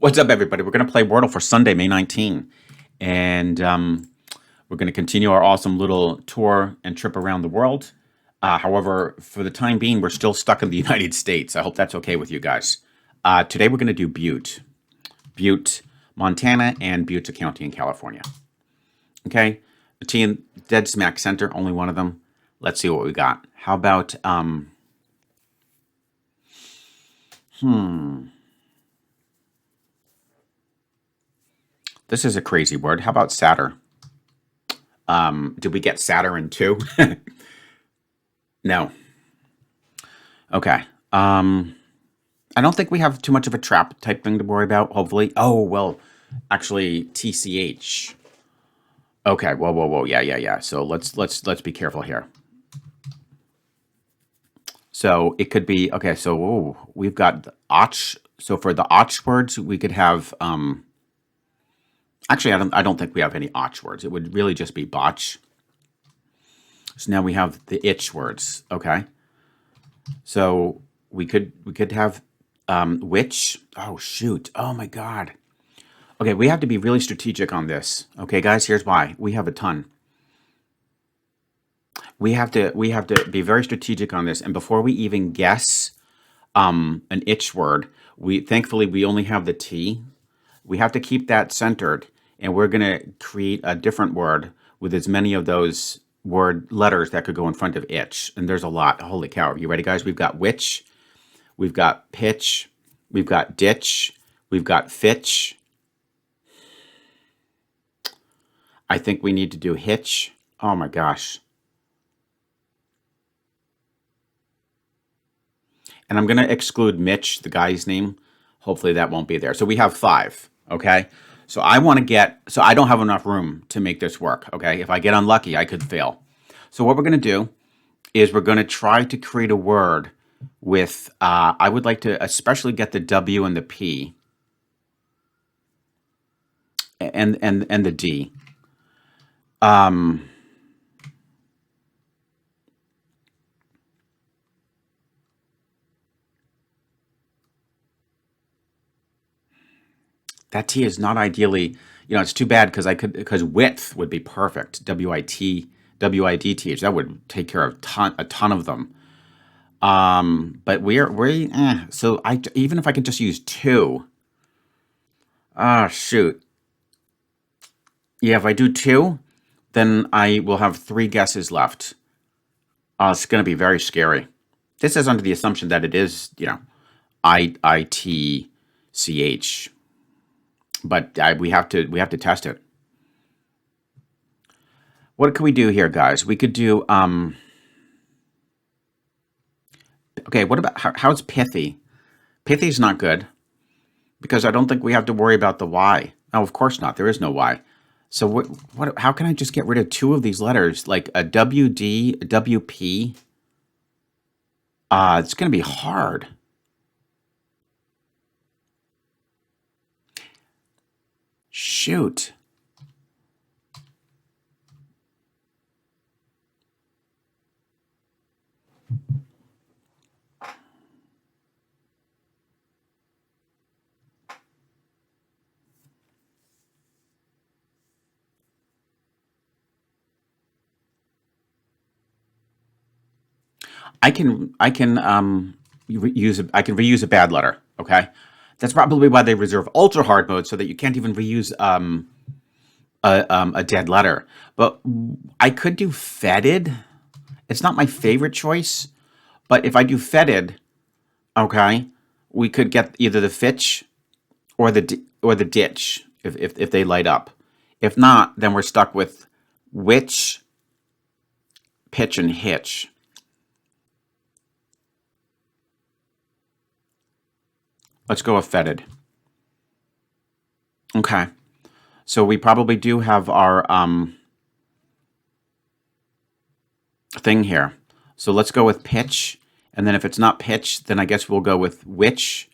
What's up, everybody? We're going to play Wordle for Sunday, May 19. And we're going to continue our awesome little tour and trip around the world. However, for the time being, we're still stuck in the United States. I hope that's okay with you guys. Today, we're going to do Butte, Montana, and Butte County in California. Okay? The team dead smack center, only one of them. Let's see what we got. How about, this is a crazy word. How about Satyr? Did we get Saturn too? No. Okay. I don't think we have too much of a trap type thing to worry about, hopefully. Oh, well, actually, TCH. Okay, whoa. Yeah. So let's be careful here. So it could be, okay, so we've got the Och. So for the Och words, we could have, actually, I don't think we have any Och words. It would really just be botch. So now we have the itch words, okay? So we could have which. Oh, shoot. Oh, my God. Okay, we have to be really strategic on this. Okay, guys, here's why. We have a ton. We have to be very strategic on this. And before we even guess an itch word, thankfully we only have the T. We have to keep that centered, and we're going to create a different word with as many of those word letters that could go in front of itch. And there's a lot. Holy cow. Are you ready, guys? We've got which, we've got pitch, we've got ditch, we've got fitch. I think we need to do hitch. Oh my gosh. And I'm going to exclude Mitch, the guy's name. Hopefully that won't be there. So we have 5, okay? So I want to so I don't have enough room to make this work, okay? If I get unlucky, I could fail. So what we're going to do is we're going to try to create a word with, I would like to especially get the W and the P and the D. That T is not ideally, it's too bad because width would be perfect. WIDTH. That would take care of a ton of them. But so even if I could just use 2. Ah, shoot. Yeah, if I do 2, then I will have 3 guesses left. It's going to be very scary. This is under the assumption that it is, ITCH. But we have to test it. What can we do here, guys? We could do okay, what about how's pithy? Pithy's not good because I don't think we have to worry about the Y. No, of course not. There is no Y. So how can I just get rid of 2 of these letters, like a WD, a WP? It's going to be hard. Shoot. I can reuse a bad letter. Okay, that's probably why they reserve ultra hard mode so that you can't even reuse a dead letter. But I could do fetid. It's not my favorite choice, but if I do fetid, okay, we could get either the fitch or the ditch if they light up. If not, then we're stuck with which, pitch, and hitch. Let's go with fetid. Okay. So we probably do have our thing here. So let's go with pitch. And then if it's not pitch, then I guess we'll go with which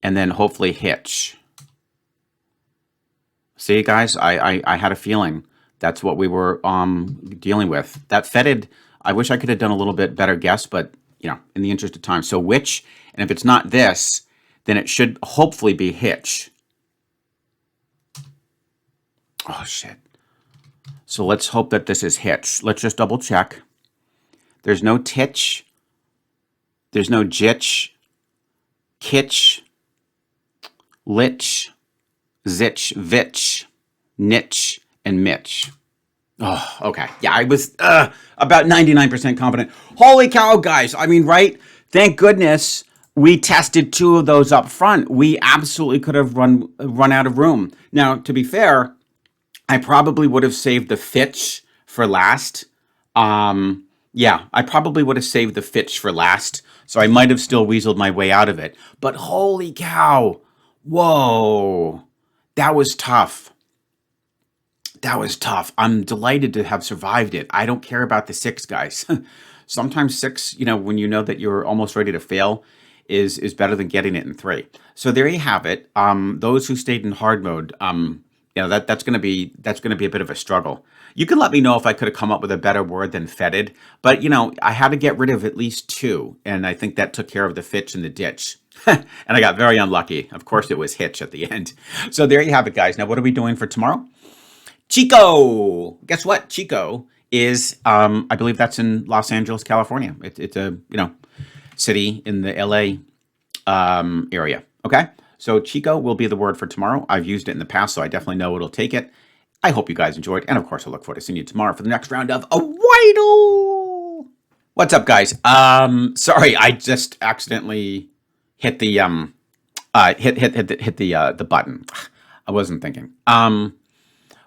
and then hopefully hitch. See, guys, I had a feeling that's what we were dealing with. That fetid, I wish I could have done a little bit better guess, but, in the interest of time. So which, and if it's not this, then it should hopefully be hitch. Oh, shit. So let's hope that this is hits. Let's just double check. There's no titch. There's no jitch, kitch, lich, zitch, vitch, niche, and mitch. Oh, okay. Yeah, I was about 99% confident. Holy cow, guys. I mean, right? Thank goodness we tested two of those up front. We absolutely could have run out of room. Now, to be fair, I probably would have saved the fitch for last. Yeah, I probably would have saved the fitch for last. So I might have still weaseled my way out of it. But holy cow. Whoa. That was tough. That was tough. I'm delighted to have survived it. I don't care about the 6, guys. Sometimes 6, when you know that you're almost ready to fail, is better than getting it in 3. So there you have it. Those who stayed in hard mode, that's gonna be a bit of a struggle. You can let me know if I could have come up with a better word than fetid, but I had to get rid of at least 2, and I think that took care of the fitch and the ditch. And I got very unlucky. Of course, it was hitch at the end. So there you have it, guys. Now, what are we doing for tomorrow? Chico. Guess what? Chico is, I believe that's in Los Angeles, California. It's a city in the LA area. Okay, so Chico will be the word for tomorrow. I've used it in the past, so I definitely know it'll take it. I hope you guys enjoyed, and of course, I look forward to seeing you tomorrow for the next round of a Wordle. What's up, guys? Sorry, I just accidentally hit the hit the button. I wasn't thinking.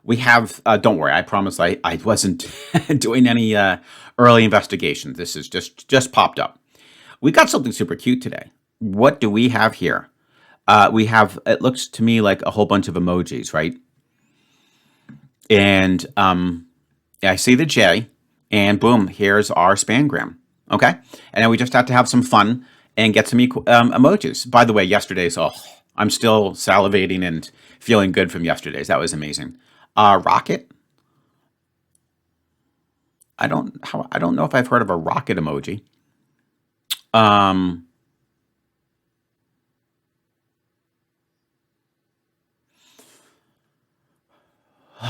We have, don't worry, I promise I wasn't doing any early investigation. This is just popped up. We got something super cute today. What do we have here? We have, it looks to me like a whole bunch of emojis, right? And I see the J, and boom, here's our spangram. Okay? And then we just have to have some fun and get some emojis. By the way, yesterday's, I'm still salivating and feeling good from yesterday's. That was amazing. Rocket. I don't know if I've heard of a rocket emoji.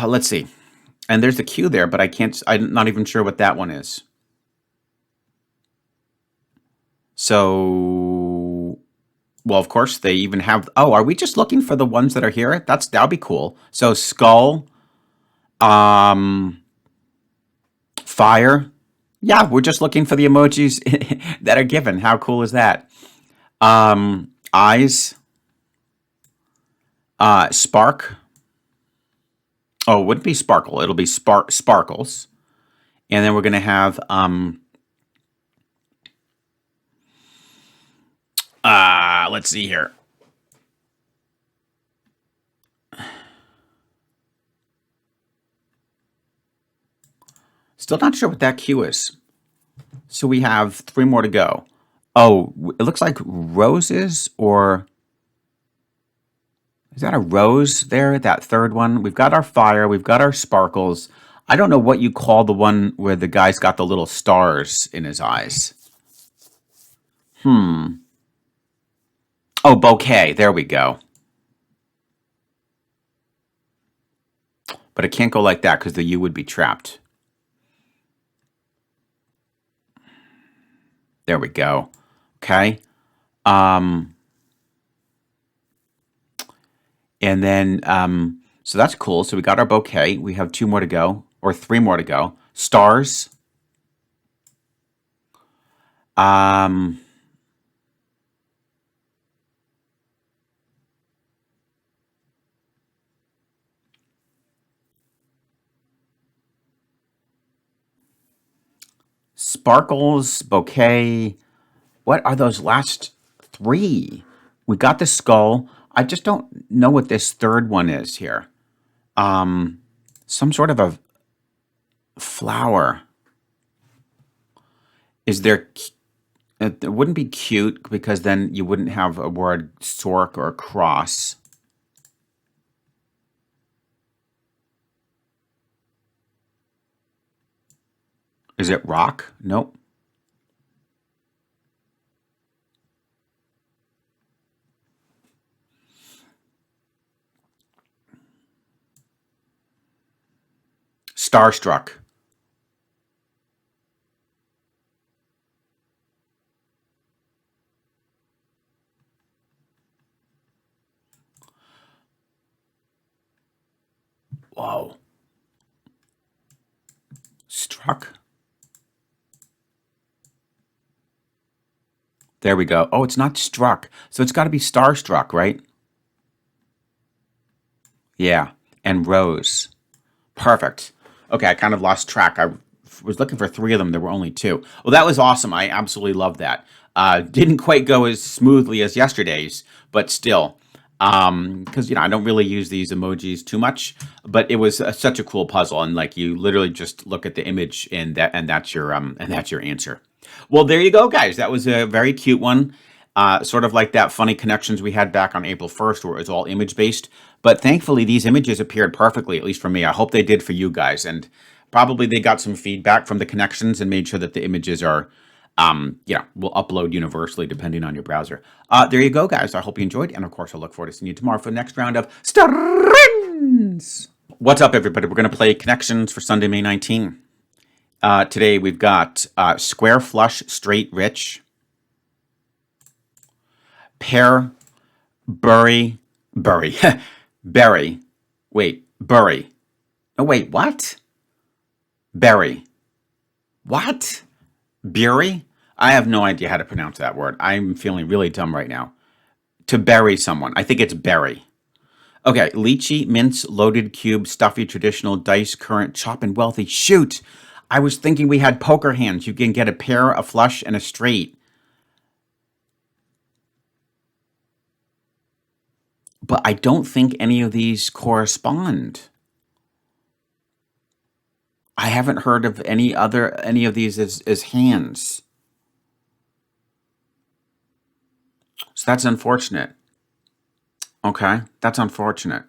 Let's see. And there's the Q there, but I'm not even sure what that one is. So, well, of course they even have, are we just looking for the ones that are here? That'll be cool. So skull, fire. Yeah, we're just looking for the emojis that are given. How cool is that? Eyes, spark. Oh, it wouldn't be sparkle. It'll be sparkles. And then we're going to have, let's see here. Still not sure what that Q is. So we have 3 more to go. Oh, it looks like roses, or is that a rose there? That third one? We've got our fire. We've got our sparkles. I don't know what you call the one where the guy's got the little stars in his eyes. Oh, bouquet. There we go. But it can't go like that because the U would be trapped. There we go. Okay. And then, so that's cool. So we got our bouquet. We have 2 more to go, or 3 more to go. Stars. Sparkles, bouquet. What are those last 3? We got the skull. I just don't know what this third one is here. Some sort of a flower. Is there? It wouldn't be cute because then you wouldn't have a word stork or cross. Is it rock? Nope. Starstruck. Whoa. Struck. There we go. Oh, it's not struck. So it's got to be starstruck, right? Yeah. And rose. Perfect. Okay, I kind of lost track. I was looking for three of them. There were only two. Well, that was awesome. I absolutely loved that. Didn't quite go as smoothly as yesterday's, but still. Because I don't really use these emojis too much, but it was such a cool puzzle, and like you literally just look at the image, and that's your answer. Well, there you go, guys. That was a very cute one. Sort of like that funny connections we had back on April 1st, where it was all image based. But thankfully, these images appeared perfectly, at least for me. I hope they did for you guys, and probably they got some feedback from the connections and made sure that the images are will upload universally depending on your browser. There you go, guys. I hope you enjoyed. And of course, I look forward to seeing you tomorrow for the next round of Strands. What's up, everybody? We're going to play Connections for Sunday, May 19. Today, we've got Square Flush Straight Rich, Pair, Bury, Berry. Wait, Bury. Oh, wait, what? Berry. What? Bury? I have no idea how to pronounce that word. I'm feeling really dumb right now. To bury someone. I think it's bury. Okay, lychee, mince, loaded cube, stuffy, traditional, dice, current, chop, and wealthy. Shoot! I was thinking we had poker hands. You can get a pair, a flush, and a straight. But I don't think any of these correspond. I haven't heard of any of these as hands. So that's unfortunate. Okay, that's unfortunate.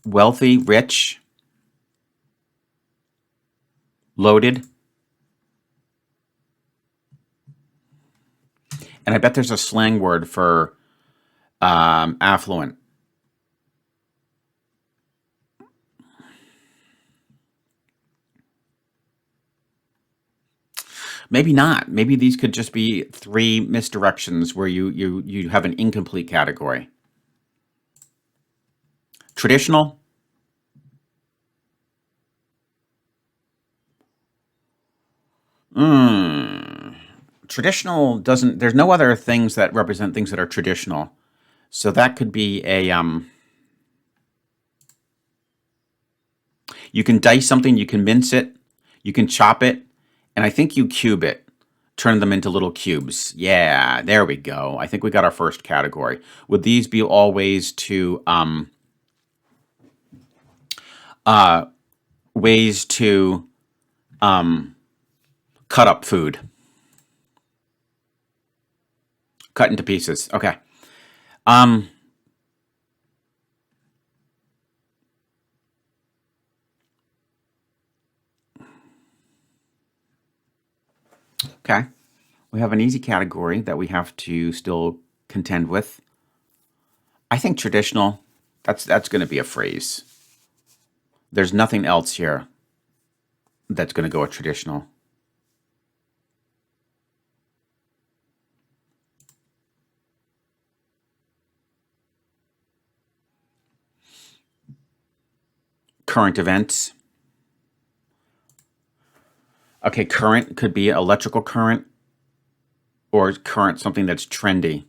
Wealthy, rich, loaded. And I bet there's a slang word for affluent. Maybe not. Maybe these could just be three misdirections where you have an incomplete category. Traditional. Traditional doesn't. There's no other things that represent things that are traditional. So that could be a. You can dice something. You can mince it. You can chop it, and I think you cube it. Turn them into little cubes. Yeah, there we go. I think we got our first category. Would these be all ways to cut up food? Cut into pieces. Okay. Okay. We have an easy category that we have to still contend with. I think traditional, that's going to be a phrase. There's nothing else here that's going to go with traditional. Current events. Okay, current could be electrical current or current, something that's trendy.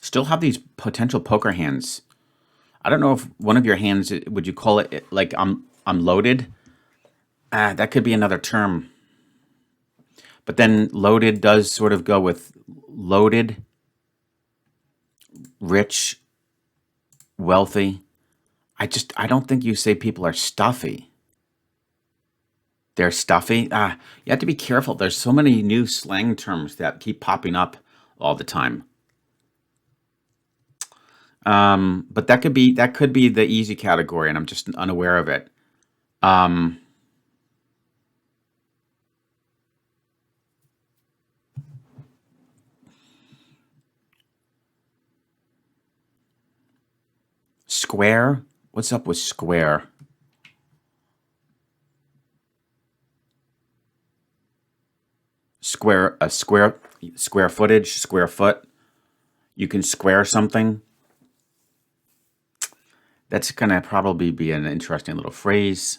Still have these potential poker hands. I don't know if one of your hands, would you call it like I'm loaded? That could be another term. But then loaded does sort of go with loaded, rich, wealthy. I don't think you say people are stuffy. They're stuffy. You have to be careful. There's so many new slang terms that keep popping up all the time. But that could be the easy category, and I'm just unaware of it. Um, Square? What's up with square? Square footage, square foot. You can square something. That's gonna probably be an interesting little phrase.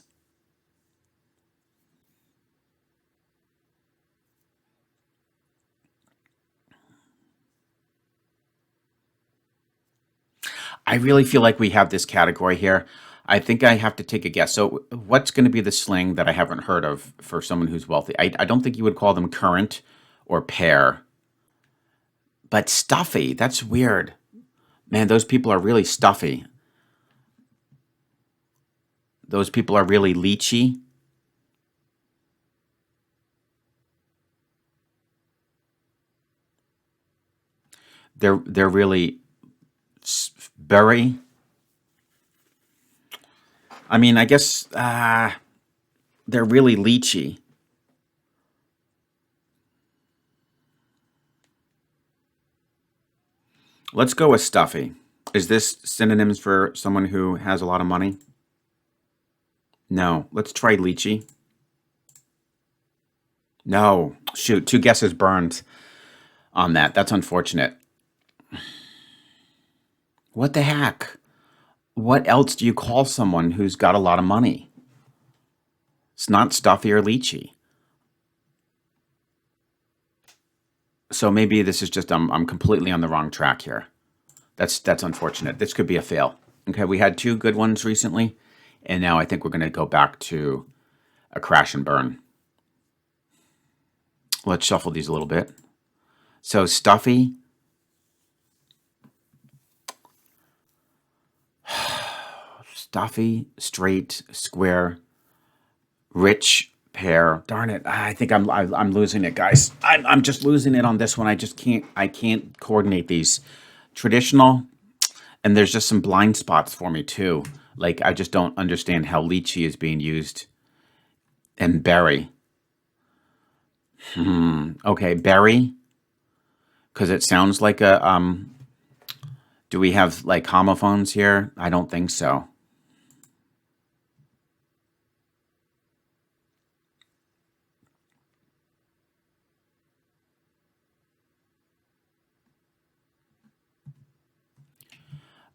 I really feel like we have this category here. I think I have to take a guess. So, what's going to be the slang that I haven't heard of for someone who's wealthy? I don't think you would call them current or pair, but stuffy. That's weird. Man, those people are really stuffy. Those people are really leechy. They're really berry. I mean, I guess they're really leechy. Let's go with stuffy. Is this synonyms for someone who has a lot of money? No. Let's try leechy. No. Shoot, two guesses burned on that. That's unfortunate. What the heck? What else do you call someone who's got a lot of money? It's not stuffy or leechy. So maybe this is just I'm completely on the wrong track here. That's unfortunate. This could be a fail. Okay, we had two good ones recently, and now I think we're going to go back to a crash and burn. Let's shuffle these a little bit. So stuffy. Stuffy, straight, square, rich, pair. Darn it! I think I'm losing it, guys. I'm just losing it on this one. I can't coordinate these. Traditional, and there's just some blind spots for me too. Like I just don't understand how lychee is being used. And berry. Okay, berry, because it sounds like a Do we have like homophones here? I don't think so.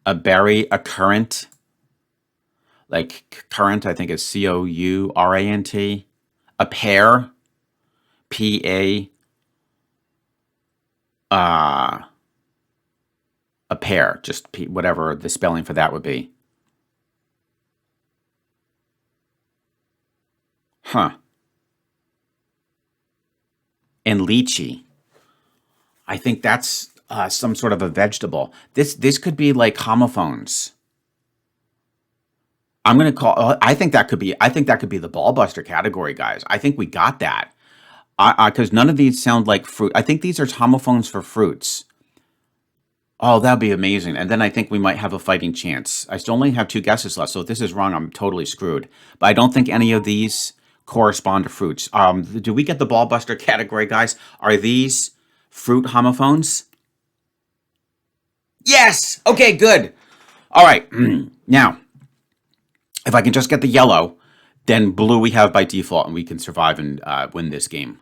A berry, a currant, like current, I think is Courant. A pear, P a pear, just whatever the spelling for that would be. Huh. And lychee. I think that's some sort of a vegetable. This could be like homophones. I'm gonna call. I think that could be. I think that could be the ball buster category, guys. I think we got that. Because none of these sound like fruit. I think these are homophones for fruits. Oh, that'd be amazing. And then I think we might have a fighting chance. I still only have two guesses left, so if this is wrong, I'm totally screwed. But I don't think any of these correspond to fruits. Do we get the ball buster category, guys? Are these fruit homophones? Yes. Okay, good. All right. Now, if I can just get the yellow, then blue we have by default, and we can survive and win this game.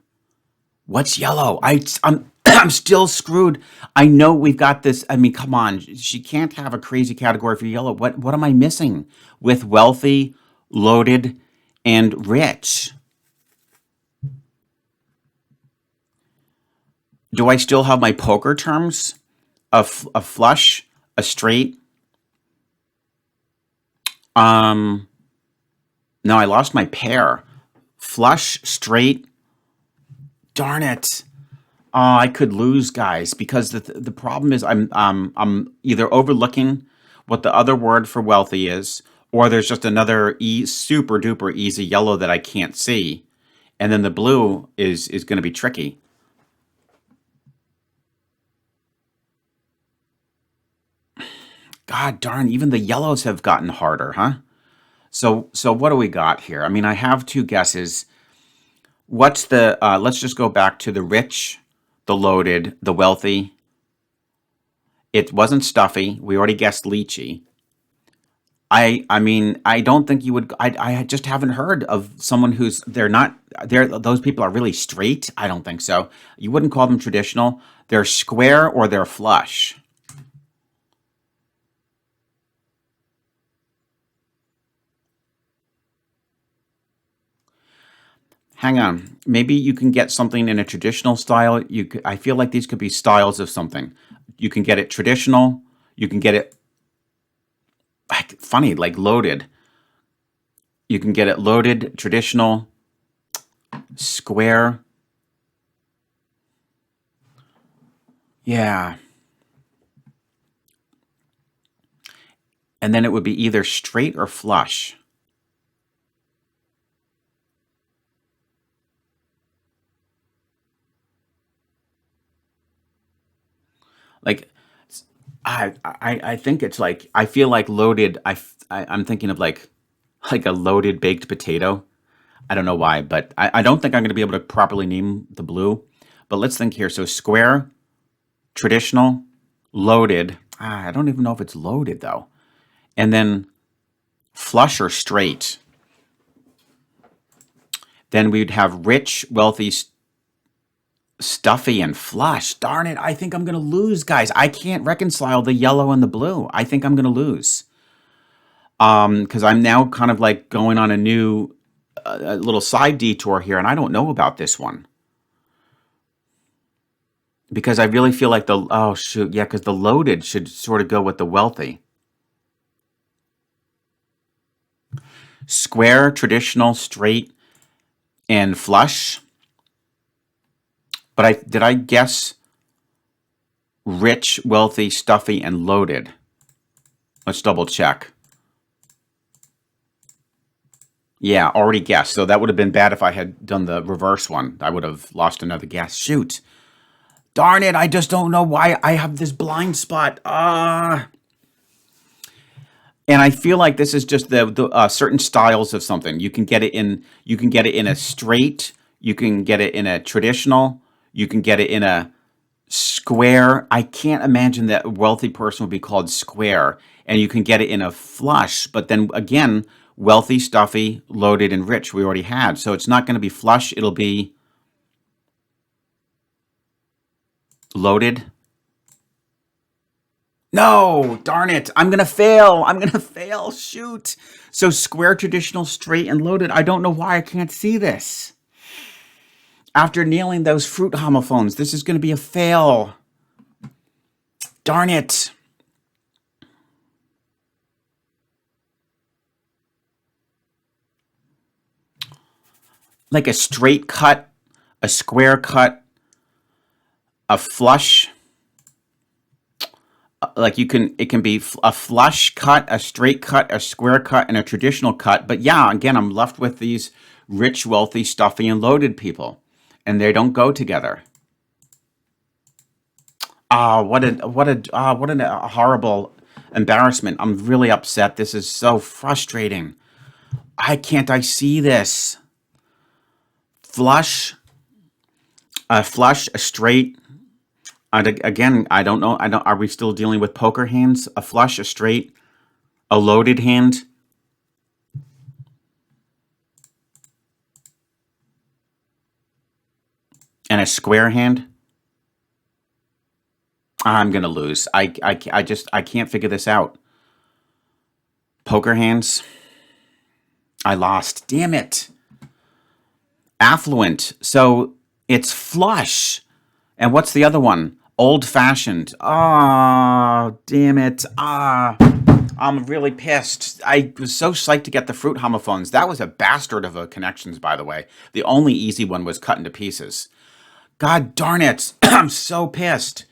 What's yellow? I'm I'm still screwed. I know we've got this. I mean, come on. She can't have a crazy category for yellow. What am I missing with wealthy, loaded, and rich? Do I still have my poker terms? A flush, a straight. Um, no, I lost my pair. Flush, straight. Darn it. I could lose, guys, because the problem is I'm either overlooking what the other word for wealthy is, or there's just another super duper easy yellow that I can't see. And then the blue is going to be tricky. God darn, even the yellows have gotten harder, huh? So what do we got here? I mean, I have two guesses. What's the, let's just go back to the rich, the loaded, the wealthy. It wasn't stuffy. We already guessed lychee. I mean, I don't think you would, I just haven't heard of someone who's, those people are really straight. I don't think so. You wouldn't call them traditional. They're square or they're flush. Hang on. Maybe you can get something in a traditional style. I feel like these could be styles of something. You can get it traditional. You can get it funny, like loaded. You can get it loaded, traditional, square. Yeah. And then it would be either straight or flush. Like I think it's like I feel like loaded. I'm thinking of like a loaded baked potato. I don't know why, but I don't think I'm going to be able to properly name the blue. But let's think here. So square, traditional, loaded. I don't even know if it's loaded though. And then flush or straight. Then we'd have rich, wealthy, stuffy, and flush. Darn it. I think I'm going to lose, guys. I can't reconcile the yellow and the blue. I think I'm going to lose. Because I'm now kind of like going on a new a little side detour here, and I don't know about this one. Because I really feel like oh shoot, yeah, because the loaded should sort of go with the wealthy. Square, traditional, straight, and flush. But did I guess rich, wealthy, stuffy, and loaded? Let's double check. Yeah, already guessed. So that would have been bad if I had done the reverse one. I would have lost another guess. Shoot. Darn it, I just don't know why I have this blind spot. And I feel like this is just the certain styles of something. You can get it in a straight, you can get it in a traditional, you can get it in a square. I can't imagine that a wealthy person would be called square. And you can get it in a flush, but then again, wealthy, stuffy, loaded, and rich we already had. So it's not going to be flush, it'll be loaded. No, darn it. I'm going to fail. I'm going to fail. Shoot. So square, traditional, straight, and loaded. I don't know why I can't see this. After nailing those fruit homophones, this is going to be a fail. Darn it. Like a straight cut, a square cut, a flush. Like it can be a flush cut, a straight cut, a square cut, and a traditional cut. But yeah, again, I'm left with these rich, wealthy, stuffy, and loaded people, and they don't go together. What a horrible embarrassment. I'm really upset. This is so frustrating. I see this? Flush, a straight. Again, I don't know. Are we still dealing with poker hands? A flush, a straight, a loaded hand, and a square hand. I'm gonna lose. I can't figure this out. Poker hands. I lost. Damn it. Affluent. So it's flush. And what's the other one? Old-fashioned. Oh, damn it. I'm really pissed. I was so psyched to get the fruit homophones. That was a bastard of a connections, by the way. The only easy one was cut into pieces. God darn it. I'm so pissed.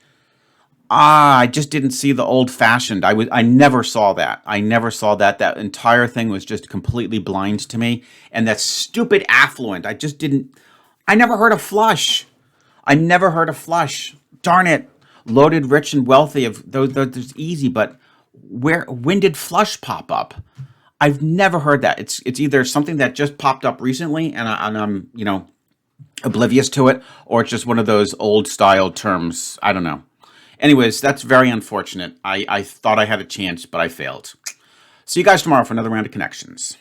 I just didn't see the old fashioned. I never saw that. I never saw that. That entire thing was just completely blind to me. And that stupid affluent. I just didn't. I never heard of flush. I never heard of flush. Darn it. Loaded, rich, and wealthy. Of those easy, but when did flush pop up? I've never heard that. It's either something that just popped up recently, and I'm oblivious to it, or it's just one of those old style terms. I don't know. Anyways, that's very unfortunate. I thought I had a chance, but I failed. See you guys tomorrow for another round of connections.